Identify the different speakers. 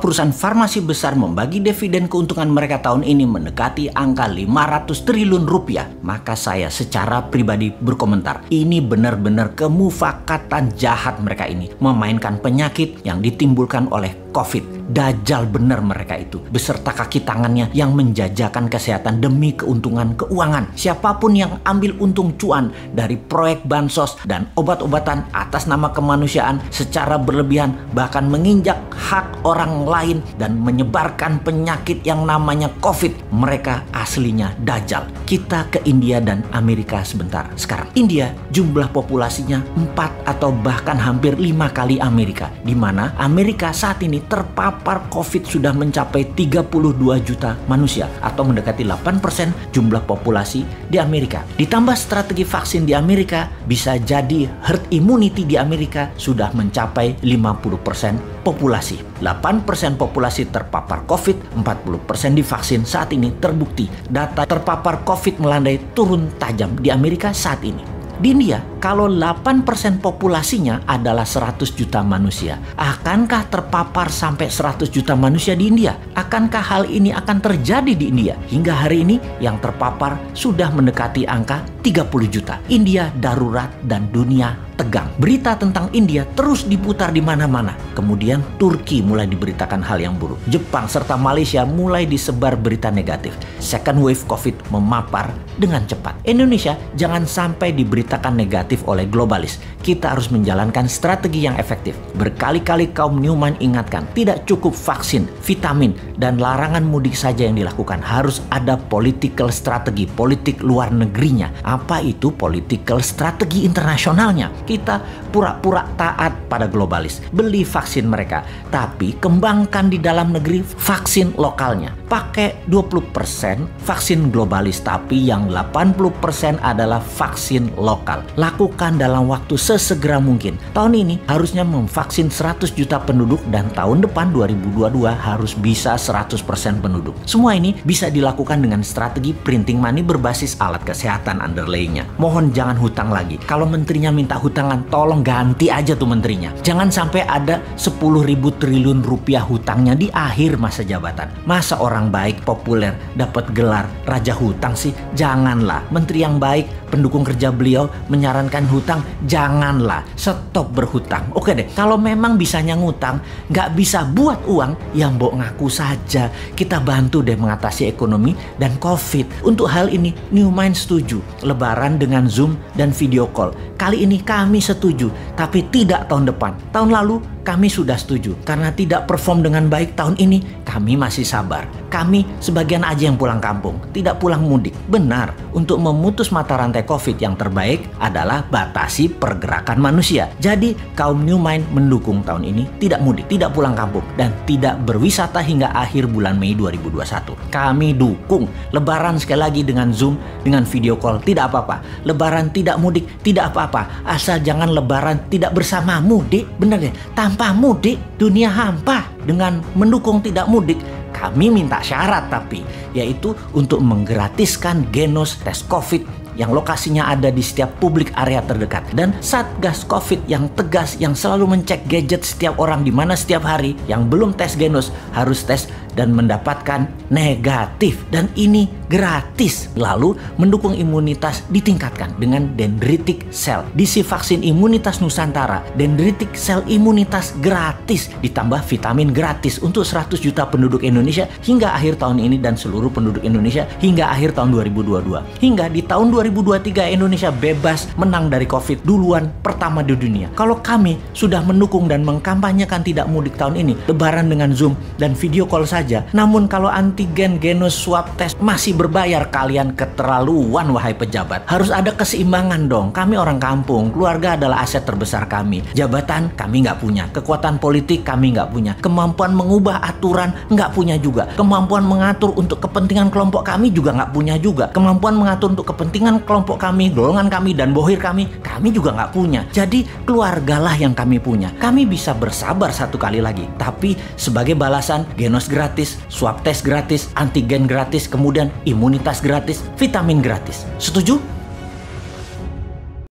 Speaker 1: Perusahaan farmasi besar membagi dividen keuntungan mereka tahun ini mendekati angka 500 triliun rupiah. Maka saya secara pribadi berkomentar, ini benar-benar kemufakatan jahat mereka ini. Memainkan penyakit yang ditimbulkan oleh COVID. Dajjal benar mereka itu, beserta kaki tangannya yang menjajakan kesehatan demi keuntungan keuangan. Siapapun yang ambil untung cuan dari proyek bansos dan obat-obatan atas nama kemanusiaan secara berlebihan, bahkan menginjak hak orang lain dan menyebarkan penyakit yang namanya COVID, mereka aslinya Dajjal. Kita ke India dan Amerika sebentar. Sekarang India jumlah populasinya 4 atau bahkan hampir 5 kali Amerika, di mana Amerika saat ini terpapar COVID sudah mencapai 32 juta manusia atau mendekati 8% jumlah populasi di Amerika. Ditambah strategi vaksin di Amerika, bisa jadi herd immunity di Amerika sudah mencapai 50% populasi. 8% populasi terpapar COVID, 40% divaksin. Saat ini terbukti data terpapar COVID melandai turun tajam di Amerika saat ini. Di India, kalau 8% populasinya adalah 100 juta manusia, akankah terpapar sampai 100 juta manusia di India? Akankah hal ini akan terjadi di India? Hingga hari ini yang terpapar sudah mendekati angka 30 juta. India darurat dan dunia tegang. Berita tentang India terus diputar di mana-mana. Kemudian Turki mulai diberitakan hal yang buruk. Jepang serta Malaysia mulai disebar berita negatif. Second wave COVID memapar dengan cepat. Indonesia jangan sampai diberitakan negatif oleh globalis. Kita harus menjalankan strategi yang efektif. Berkali-kali kaum Newman ingatkan, tidak cukup vaksin, vitamin, dan larangan mudik saja yang dilakukan. Harus ada political strategi, politik luar negerinya. Apa itu political strategi internasionalnya? Kita pura-pura taat pada globalis, beli vaksin mereka, tapi kembangkan di dalam negeri vaksin lokalnya. Pakai 20% vaksin globalis, tapi yang 80% adalah vaksin lokal. Lakukan dalam waktu sesegera mungkin. Tahun ini harusnya memvaksin 100 juta penduduk dan tahun depan 2022 harus bisa 100% penduduk. Semua ini bisa dilakukan dengan strategi printing money berbasis alat kesehatan underlaynya. Mohon jangan hutang lagi. Kalau menterinya minta hutangan, tolong ganti aja tuh menterinya. Jangan sampai ada 10.000 triliun rupiah hutangnya di akhir masa jabatan. Masa orang baik populer dapat gelar raja hutang sih? Janganlah. Menteri yang baik, pendukung kerja beliau menyarankan hutang, janganlah. Stop berhutang. Oke deh, kalau memang bisanya ngutang, nggak bisa buat uang, yang mbok ngaku saja. Kita bantu deh mengatasi ekonomi dan COVID. Untuk hal ini, New Mind setuju. Lebaran dengan Zoom dan video call. Kali ini kami setuju, tapi tidak tahun depan. Tahun lalu kami sudah setuju. Karena tidak perform dengan baik tahun ini, kami masih sabar. Kami sebagian aja yang pulang kampung, tidak pulang mudik. Benar, untuk memutus mata rantai COVID yang terbaik adalah batasi pergerakan manusia. Jadi kaum New Mind mendukung tahun ini tidak mudik, tidak pulang kampung, dan tidak berwisata hingga akhir bulan Mei 2021. Kami dukung Lebaran sekali lagi dengan Zoom, dengan video call, tidak apa-apa. Lebaran tidak mudik, tidak apa-apa. Asal jangan Lebaran tidak bersama mudik. Bener deh, tanpa mudik dunia hampa. Dengan mendukung tidak mudik, kami minta syarat tapi, yaitu untuk menggratiskan Genos tes COVID yang lokasinya ada di setiap publik area terdekat, dan Satgas COVID yang tegas yang selalu mencek gadget setiap orang di mana setiap hari. Yang belum tes Genos harus tes dan mendapatkan negatif, dan ini gratis. Lalu mendukung imunitas ditingkatkan dengan dendritic cell. Diisi vaksin imunitas Nusantara, dendritic cell imunitas gratis, ditambah vitamin gratis untuk 100 juta penduduk Indonesia hingga akhir tahun ini dan seluruh penduduk Indonesia hingga akhir tahun 2022. Hingga di tahun 2023 Indonesia bebas menang dari COVID duluan pertama di dunia. Kalau kami sudah mendukung dan mengkampanyekan tidak mudik tahun ini, Lebaran dengan Zoom dan video call saja. Namun kalau antigen, Genos, swab test masih berbayar, kalian keterlaluan wahai pejabat. Harus ada keseimbangan dong. Kami orang kampung, keluarga adalah aset terbesar kami. Jabatan kami nggak punya, kekuatan politik kami nggak punya, kemampuan mengubah aturan nggak punya juga, kemampuan mengatur untuk kepentingan kelompok kami juga nggak punya juga, kemampuan mengatur untuk kepentingan kelompok kami, golongan kami, dan bohir kami juga nggak punya. Jadi keluargalah yang kami punya. Kami bisa bersabar satu kali lagi, tapi sebagai balasan Genos gratis, swab test gratis, antigen gratis, kemudian imunitas gratis, vitamin gratis. Setuju?